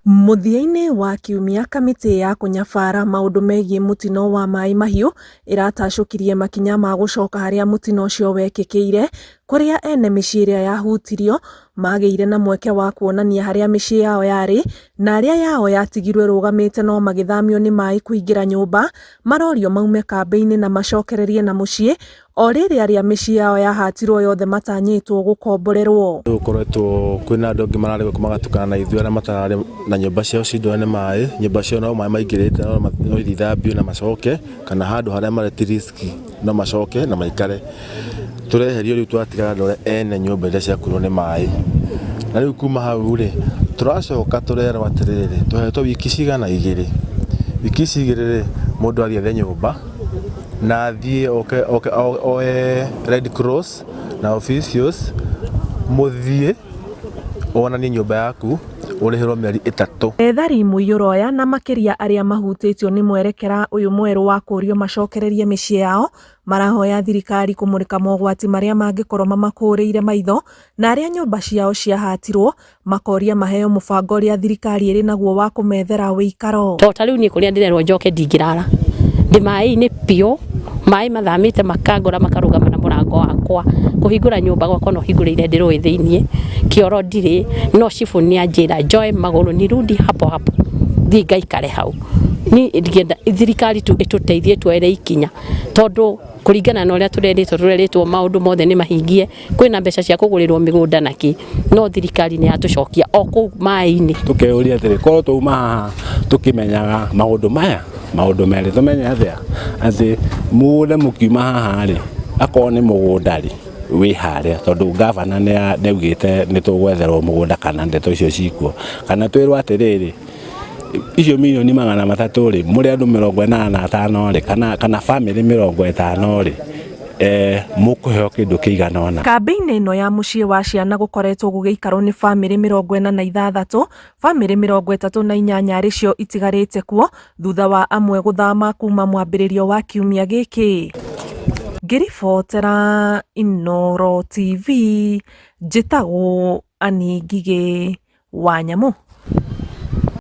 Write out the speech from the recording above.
Mũthia-inĩ wa kiumia, kamĩtĩ ya kũnyabara maũndũ megiĩ mũtino wa Mai Mahiũ ĩratacũkirie makinya ma gũcoka harĩa mũtino ũcio wekĩkĩire, kũrĩa ene mĩciĩ ĩrĩa yahutirio magĩire na mweke wa kuonania harĩa mĩciĩ yao yarĩ, na arĩa yao yatigirwo ĩrũgamĩte no magĩthamio nĩ maĩ kũingĩra nyũmba, marorio maume kambĩ-inĩ na macokererie na mũciĩ, o rĩrĩ arĩa mĩciĩ yao yahatirwo yothe matanyĩtwo gũkomborerwo. Gũkoretwo kwĩna andũ angĩ mararĩ magatukana na ithuĩ arĩa matararĩ na nyũmba ciao cindũre nĩ maĩ, nyũmba ciao no maĩ maingĩrĩte no ithambio na macoke, kana handũ harĩa marĩ ti riski no macoke na maikare. Tũreherio rĩu twatigara andũ arĩa ene nyũmba iria ciakuirwo nĩ maĩ. Na rĩu kuma hau rĩ, tũracoka tũrerwo atĩrĩrĩ, tũhetwo wiki cigana igĩrĩ. Wiki ici igĩrĩ rĩ, mũndũ athiĩ ethe nyũmba na athiĩ oe Red Cross na officials, mũthiĩ wonanie nyũmba yaku ũrĩhĩrwo mĩeri 3. Ethari mũiyũro aya na makĩria arĩa mahutĩtio nĩ mwerekera ũyũ mwerũ wa kũũrio macokererie mĩciĩ yao, marahoya thirikari kũmũrĩka mogwati marĩa mangĩkorwo mamakũrĩire maitho, na arĩa nyũmba ciao ciahatirwo makoria maheo mũbango ũrĩa thirikari ĩrĩ naguo wa kũmethera wĩikaro. Ta rĩu niĩ kũrĩa ndĩrerwo njoke ndingĩrara, ndĩ maĩ-inĩ piũ, maĩ mathamĩte makangora makarũgama na mũrango wakwa, kũhingũra nyũmba gwakwa no hingũrĩire ndĩrũĩ thĩiniĩ, kĩoro ndirĩ, no cibũ nĩ anjĩra njoe magũrũ nirudi hapo hapo, thiĩ ngaikare hau. Niĩ ndingĩenda thirikari tu ĩtũteithie tuoere ikinya, tondũ kũringana na ũrĩa tũrerĩtwo maũndũ mothe nĩ mahingie, kwĩna mbeca cia kũgũrĩrwo mĩgũnda nakĩ, no thirikari nĩ yatũcokia o kũu maĩ-inĩ. Tũkeuria atĩrĩ, korwo twauma haha tũkĩmenyaga maũndũ maya, maũndũ merĩ tũmenye atĩ mũgũnda mũkiuma haha rĩ, akorwo nĩ mũgũnda rĩ, wĩ harĩa, tondũ ngavana nĩaugĩte nĩ tũgwetherwo mũgũnda kana ndeto icio cikuo, kana twĩrwo atĩrĩrĩ, icio mirioni 300 rĩ, mũrĩ andũ 85 rĩ, kana bamĩrĩ 50 rĩ, mũkũheo kĩndũ kĩigana ũna. Kambĩ-inĩ ĩno ya mũciĩ wa ciana gũkoretwo gũgĩikarwo nĩ bamĩrĩ 46, bamĩrĩ 38 arĩ cio itigarĩte kuo thutha wa amwe gũthama kuma mwambĩrĩrio wa kiumia gĩkĩ. Ngĩribotera Inooro TV, njĩtagwo Anĩ Ngigĩ wa Nyamũ.